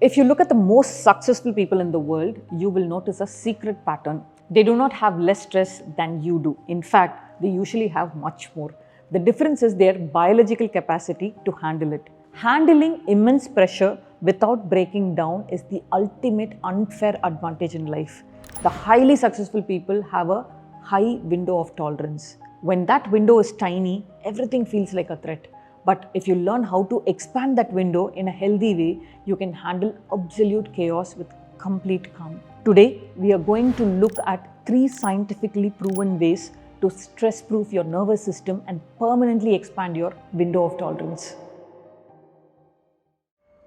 If you look at the most successful people in the world, you will notice a secret pattern. They do not have less stress than you do. In fact, they usually have much more. The difference is their biological capacity to handle it. Handling immense pressure without breaking down is the ultimate unfair advantage in life. The highly successful people have a high window of tolerance. When that window is tiny, everything feels like a threat. But if you learn how to expand that window in a healthy way, you can handle absolute chaos with complete calm. Today, we are going to look at 3 scientifically proven ways to stress-proof your nervous system and permanently expand your window of tolerance.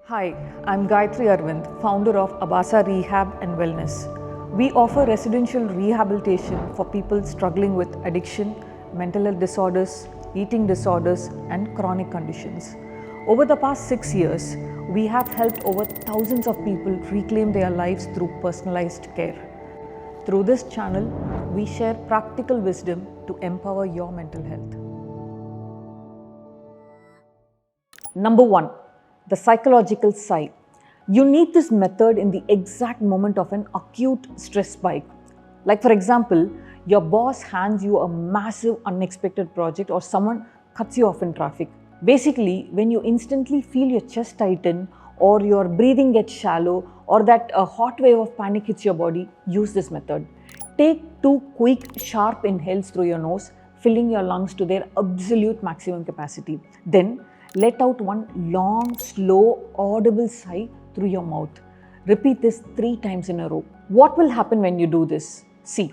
Hi, I'm Gayatri Arvind, founder of Abhasa Rehab and Wellness. We offer residential rehabilitation for people struggling with addiction, mental health disorders, eating disorders, and chronic conditions. Over the past 6 years, we have helped over thousands of people reclaim their lives through personalized care. Through this channel, we share practical wisdom to empower your mental health. Number 1, the psychological sigh. You need this method in the exact moment of an acute stress spike. Like for example, your boss hands you a massive unexpected project or someone cuts you off in traffic. Basically, when you instantly feel your chest tighten or your breathing gets shallow or that a hot wave of panic hits your body, use this method. Take 2 quick, sharp inhales through your nose, filling your lungs to their absolute maximum capacity. Then, let out one long, slow, audible sigh through your mouth. Repeat this 3 times in a row. What will happen when you do this? See,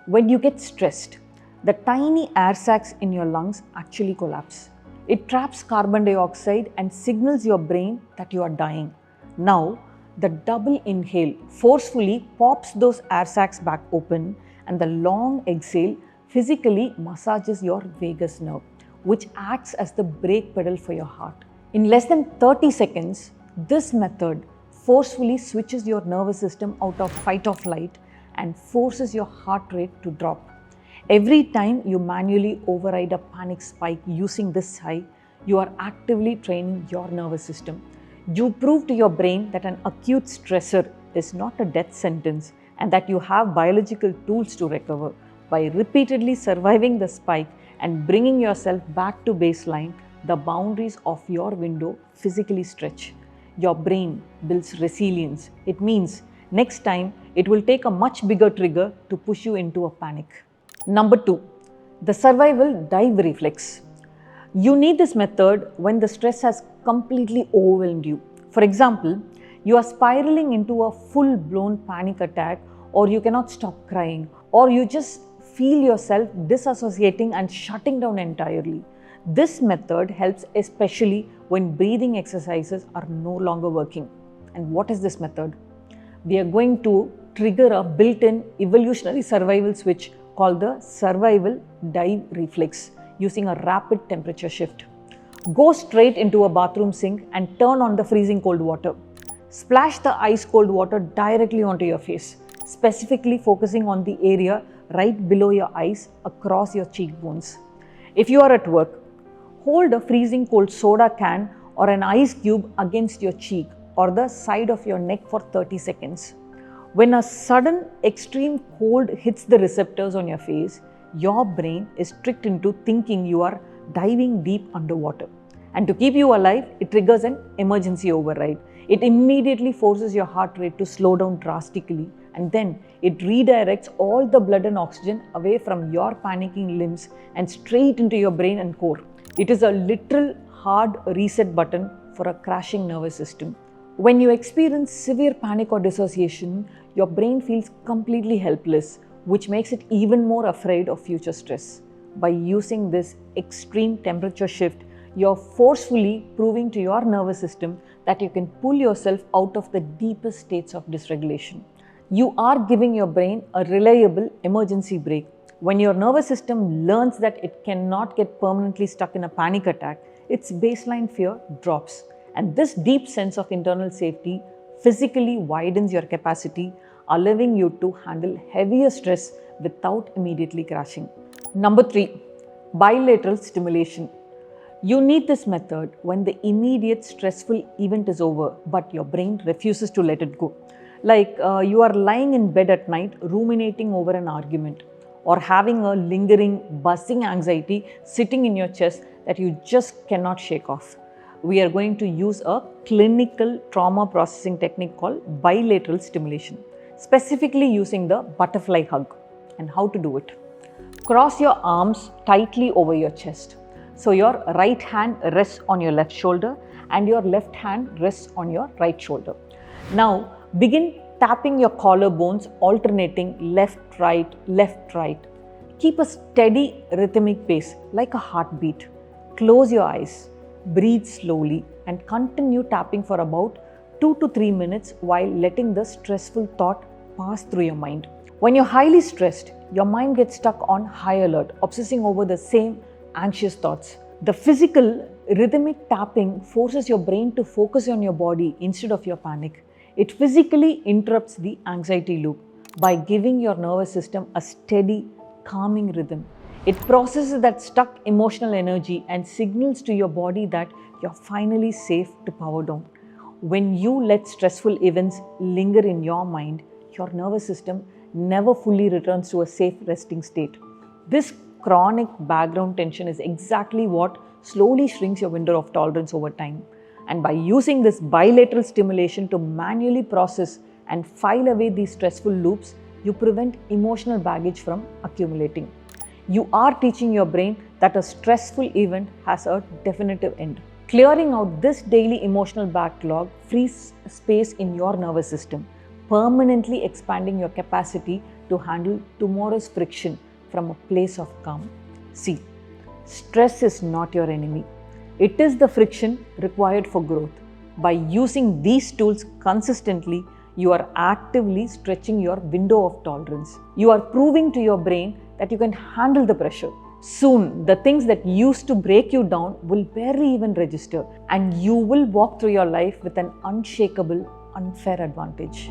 when you get stressed, the tiny air sacs in your lungs actually collapse. It traps carbon dioxide and signals your brain that you are dying. Now, the double inhale forcefully pops those air sacs back open, and the long exhale physically massages your vagus nerve, which acts as the brake pedal for your heart. In less than 30 seconds, this method forcefully switches your nervous system out of fight or flight and forces your heart rate to drop. Every time you manually override a panic spike using this sigh, you are actively training your nervous system. You prove to your brain that an acute stressor is not a death sentence and that you have biological tools to recover. By repeatedly surviving the spike and bringing yourself back to baseline, the boundaries of your window physically stretch. Your brain builds resilience. It means next time it will take a much bigger trigger to push you into a panic. Number 2, the survival dive reflex. You need this method when the stress has completely overwhelmed you. For example, you are spiraling into a full-blown panic attack, or you cannot stop crying, or you just feel yourself disassociating and shutting down entirely. This method helps especially when breathing exercises are no longer working. And what is this method? We are going to trigger a built-in evolutionary survival switch called the survival dive reflex using a rapid temperature shift. Go straight into a bathroom sink and turn on the freezing cold water. Splash the ice cold water directly onto your face, specifically focusing on the area right below your eyes across your cheekbones. If you are at work, hold a freezing cold soda can or an ice cube against your cheek or the side of your neck for 30 seconds. When a sudden extreme cold hits the receptors on your face, your brain is tricked into thinking you are diving deep underwater. And to keep you alive, it triggers an emergency override. It immediately forces your heart rate to slow down drastically, and then it redirects all the blood and oxygen away from your panicking limbs and straight into your brain and core. It is a literal hard reset button for a crashing nervous system. When you experience severe panic or dissociation, your brain feels completely helpless, which makes it even more afraid of future stress. By using this extreme temperature shift, you're forcefully proving to your nervous system that you can pull yourself out of the deepest states of dysregulation. You are giving your brain a reliable emergency brake. When your nervous system learns that it cannot get permanently stuck in a panic attack, its baseline fear drops. And this deep sense of internal safety physically widens your capacity, allowing you to handle heavier stress without immediately crashing. Number 3, bilateral stimulation. You need this method when the immediate stressful event is over, but your brain refuses to let it go. Like you are lying in bed at night ruminating over an argument, or having a lingering, buzzing anxiety sitting in your chest that you just cannot shake off. We are going to use a clinical trauma processing technique called bilateral stimulation, specifically using the butterfly hug. And how to do it? Cross your arms tightly over your chest. So your right hand rests on your left shoulder and your left hand rests on your right shoulder. Now begin tapping your collarbones, alternating left, right, left, right. Keep a steady rhythmic pace like a heartbeat. Close your eyes, breathe slowly, and continue tapping for about 2 to 3 minutes while letting the stressful thought pass through your mind. When you're highly stressed, your mind gets stuck on high alert, obsessing over the same anxious thoughts. The physical rhythmic tapping forces your brain to focus on your body instead of your panic. It physically interrupts the anxiety loop by giving your nervous system a steady, calming rhythm. It processes that stuck emotional energy and signals to your body that you're finally safe to power down. When you let stressful events linger in your mind, your nervous system never fully returns to a safe resting state. This chronic background tension is exactly what slowly shrinks your window of tolerance over time. And by using this bilateral stimulation to manually process and file away these stressful loops, you prevent emotional baggage from accumulating. You are teaching your brain that a stressful event has a definitive end. Clearing out this daily emotional backlog frees space in your nervous system, permanently expanding your capacity to handle tomorrow's friction from a place of calm. See, stress is not your enemy. It is the friction required for growth. By using these tools consistently, you are actively stretching your window of tolerance. You are proving to your brain that you can handle the pressure. Soon, the things that used to break you down will barely even register, and you will walk through your life with an unshakable, unfair advantage.